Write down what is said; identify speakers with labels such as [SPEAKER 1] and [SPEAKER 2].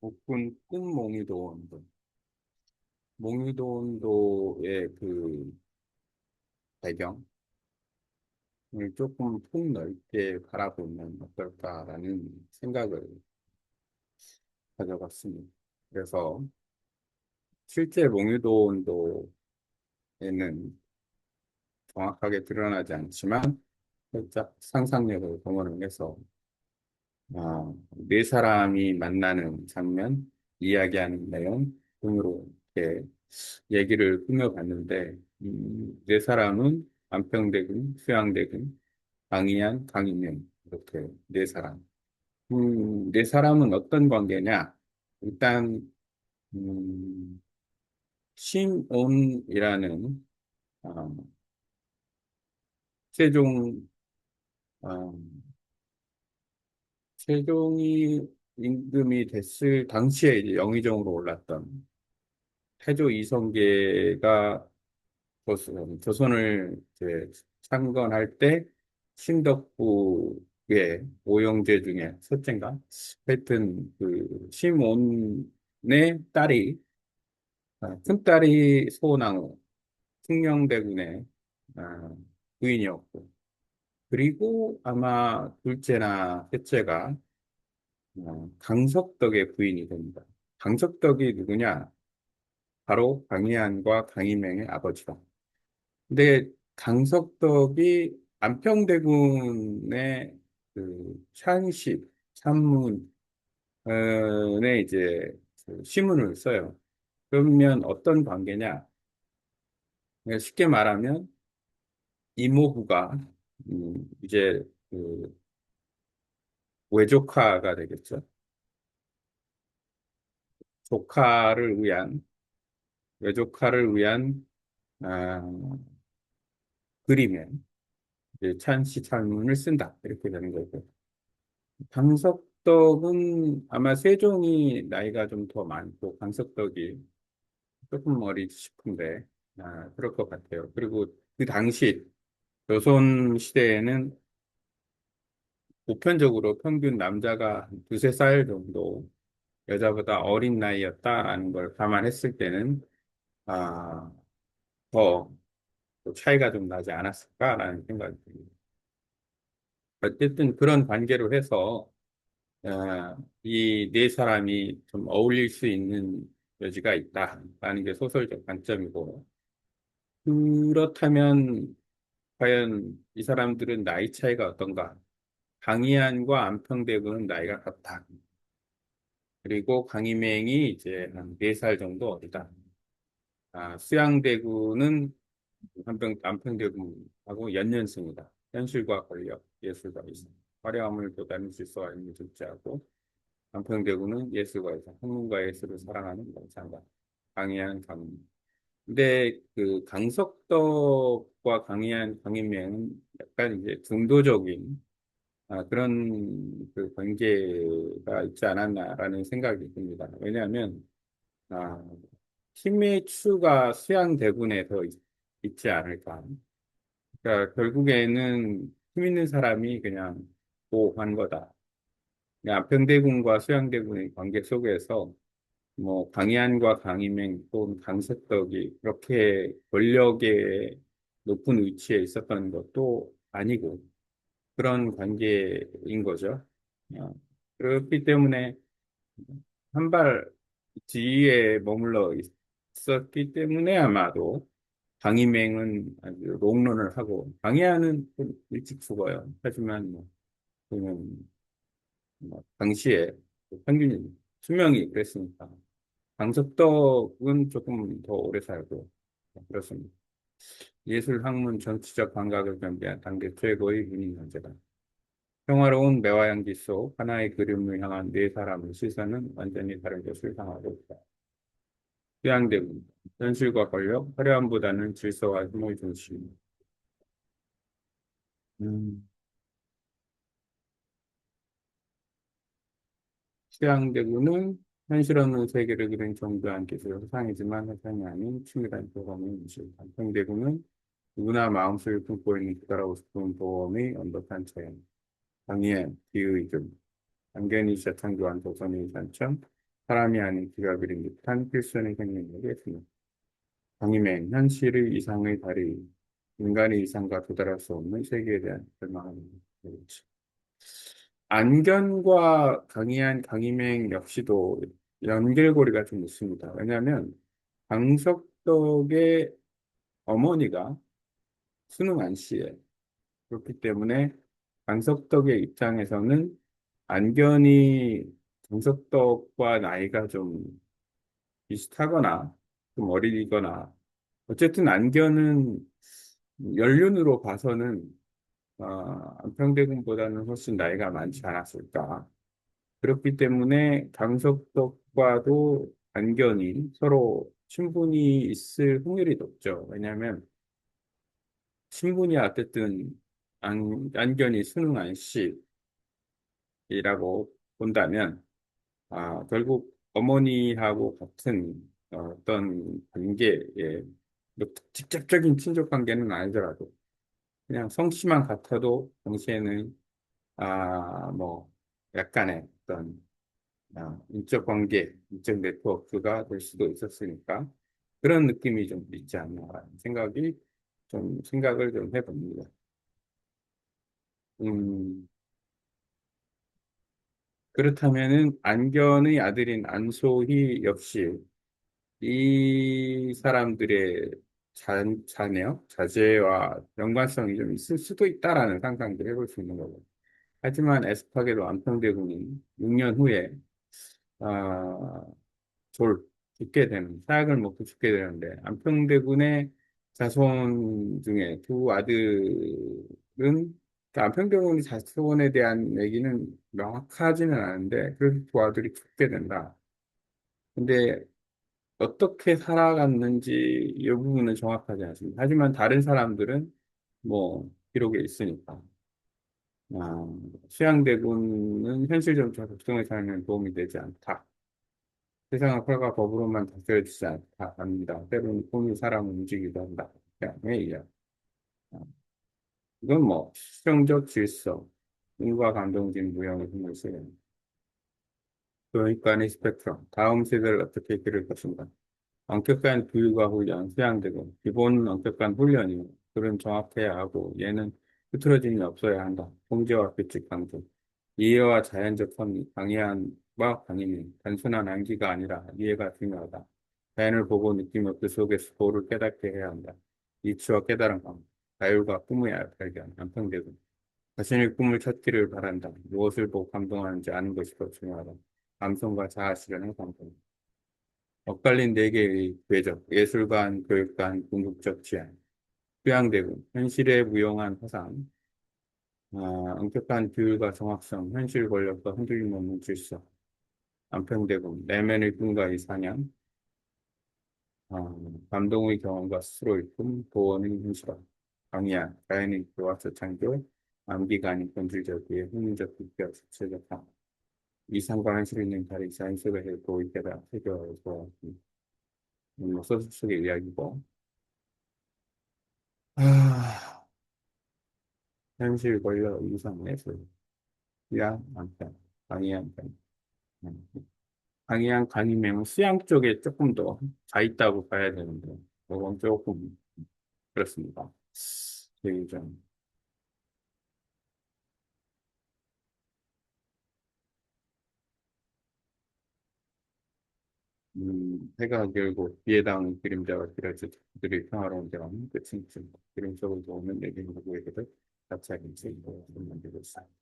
[SPEAKER 1] 복근 끝몽유도 운동. 몽유도운도의 그 배경을 조금 폭넓게 바라보면 어떨까라는 생각을 가져봤습니다. 그래서 실제 몽유도운도에는 정확하게 드러나지 않지만 살짝 상상력을 동원을 해서 네 사람이 만나는 장면, 이야기하는 내용 등으로 이렇게 얘기를 꾸며봤는데, 네 사람은 안평대군, 수양대군, 강의안, 강인명 이렇게 네 사람. 네 사람은 어떤 관계냐? 일단 심온이라는 어, 세종 어, 세종이 임금이 됐을 당시에 이제 영의정으로 올랐던 태조 이성계가 조선을 이제 창건할 때 신덕부의 오영제 중에 셋째인가? 하여튼 그 심온의 딸이 큰딸이 소나무 승명대군의 아, 부인이었고 그리고 아마 둘째나 셋째가 강석덕의 부인이 됩니다. 강석덕이 누구냐? 바로 강희안과 강희명의 아버지다. 근데 강석덕이 안평대군의 그 찬십, 찬문에 이제 그 시문을 써요. 그러면 어떤 관계냐? 그러니까 쉽게 말하면 이모부가 이제 그 외조카가 되겠죠. 조카를 위한 외조카를 위한 아, 그림에 이제 찬시 찬문을 쓴다 이렇게 되는 거고. 강석덕은 아마 세종이 나이가 좀 더 많고 강석덕이 조금 어리지 싶은데 그럴 것 같아요. 그리고 그 당시 조선 시대에는 보편적으로 평균 남자가 한 두세 살 정도 여자보다 어린 나이였다라는 걸 감안했을 때는 아, 더 차이가 좀 나지 않았을까라는 생각이 듭니다. 어쨌든 그런 관계로 해서 이 네 사람이 좀 어울릴 수 있는 여지가 있다라는 게 소설적 관점이고, 그렇다면 과연 이 사람들은 나이 차이가 어떤가? 강희안과 안평대군은 나이가 같다. 그리고 강희맹이 이제 한 4살 정도 어리다. 수양대군은 안평대군하고 연년생이다. 현실과 권력, 예술과 이상, 화려함을 돋아낼 수 있어 있는 둘째하고 안평대구는 예술가에서 학문과 예술을 사랑하는 영상가 강희안 강민. 근데 그 강석덕과 강희안 강인명은 약간 이제 중도적인 그런 그 관계가 있지 않았나라는 생각이 듭니다. 왜냐하면 아, 힘의 추가 수양대군에 더 있지 않을까. 그러니까 결국에는 힘 있는 사람이 그냥 보호한 거다. 그냥 평대군과 수양대군의 관계 속에서 뭐 강희안과 강희맹 또는 강석덕이 그렇게 권력의 높은 위치에 있었던 것도 아니고 그런 관계인 거죠. 어, 그렇기 때문에 한 발 뒤에 머물러 있었기 때문에 아마도 강희맹은 아주 롱런을 하고 강희안은 좀 일찍 죽어요. 하지만 뭐 그는 뭐 당시에 평균 수명이 그랬으니까 강석덕은 조금 더 오래 살고 그렇습니다. 예술 학문 정치적 감각을 겸비한 당대 최고의 문인 현재다. 평화로운 매화향기 속 하나의 그림을 향한 네 사람의 시선은 완전히 다른 것을 향하고 있다. 휴양대군, 현실과 권력, 화려함보다는 질서와 힘의 중심. 음, 휴양대군은 현실 없는 세계를 그린 정교한 기술 회상이지만 회상이 아닌 치밀한 교감의 미술. 한평대군은 누구나 마음속에 품고 있는 그다라고 싶은 보험의 언덕한 체험. 강의의 비의금, 안견이 재창조한 조선의 산청, 사람이 아닌 기가 그린 듯한 필선의 생명력이 있습니다. 강림행, 현실의 이상의 달이 인간의 이상과 도달할 수 없는 세계에 대한 절망합니다. 안견과 강의한 강희맹 역시도 연결고리가 좀 있습니다. 왜냐하면 강석덕의 어머니가 순응안 씨예요. 그렇기 때문에 강석덕의 입장에서는 안견이 강석덕과 나이가 좀 비슷하거나 좀 어리거나 어쨌든 안견은 연륜으로 봐서는 안평대군보다는 훨씬 나이가 많지 않았을까. 그렇기 때문에 강석덕과도 안견이 서로 친분이 있을 확률이 높죠. 왜냐하면 친분이 어쨌든 안견이 순응한 씨라고 본다면 결국 어머니하고 같은 어떤 관계에 뭐 직접적인 친족 관계는 아니더라도 그냥 성씨만 같아도 당시에는 뭐 약간의 어떤 인적 관계, 인적 네트워크가 될 수도 있었으니까 그런 느낌이 좀 있지 않나 생각이 좀 생각을 좀 해봅니다. 음, 그렇다면은 안견의 아들인 안소희 역시 이 사람들의 자녀, 자제와 연관성이 좀 있을 수도 있다라는 상상도 해볼 수 있는 거고. 하지만 에스파게도 안평대군이 6년 후에 아, 죽게 되는, 사약을 먹고 죽게 되는데, 안평대군의 자손 중에 두 아들은, 그러니까 안평대군의 자손에 대한 얘기는 명확하지는 않은데, 그래서 두 아들이 죽게 된다. 근데 어떻게 살아갔는지 이 부분은 정확하지 않습니다. 하지만 다른 사람들은 뭐 기록에 있으니까. 아, 수양대군은 현실적으로 적성에 살면 도움이 되지 않다. 세상은 펄과 법으로만 다스려지지 않습니다. 때로는 꿈이 사람을 움직이기도 한다. 왜 이야? 이건 뭐 수정적 질서, 인과 감동진 무형의 힘을 쓰는 교육관의 스펙트럼, 다음 세대를 어떻게 기를 것인가? 엄격한 교육과 훈련, 수양대군, 기본 엄격한 훈련이 그런 정확해야 하고 얘는 흐트러짐이 없어야 한다. 통제와 규칙 강조, 이해와 자연적 섭리, 강의안과 강의는 단순한 암기가 아니라 이해가 중요하다. 자연을 보고 느끼며 그 속에서 도를 깨닫게 해야 한다. 이치와 깨달은 감, 자율과 꿈의 발견, 안평대군. 자신의 꿈을 찾기를 바란다. 무엇을 보고 감동하는지 아는 것이 더 중요하다. 감성과 자아 실현의 감동. 엇갈린 네 개의 궤적, 예술관, 교육관, 궁극적 지향, 휴양대군, 현실에 무용한 화상, 엄격한 규율과 정확성, 현실 권력과 흔들림 없는 질서, 안평대군, 내면의 꿈과 이 사냥, 감동의 경험과 스스로의 꿈, 도원의 현실화, 강의한, 자연의 교와서 창조, 암기가 아닌 본질적이의 흥미적 비교, 주체적 상, 이상과 현실이 있는 다른 자연 속에서 도의 깨달아 세계화에서 소설 속의 이야기고, 아, 현실 권력 이상에서 수양 안편, 강의한 편. 강의한 강의명은 수양 쪽에 조금 더 가 있다고 봐야 되는데, 그건 조금 그렇습니다. 되게 좀, 해가 길고 비에 닿은 그림자가 길어져 그들이 평화로운 대화는 끝이 있습니다. 그림 속을 보면 내게 누구에게도 같이 하기 있고 만들고 있습니다.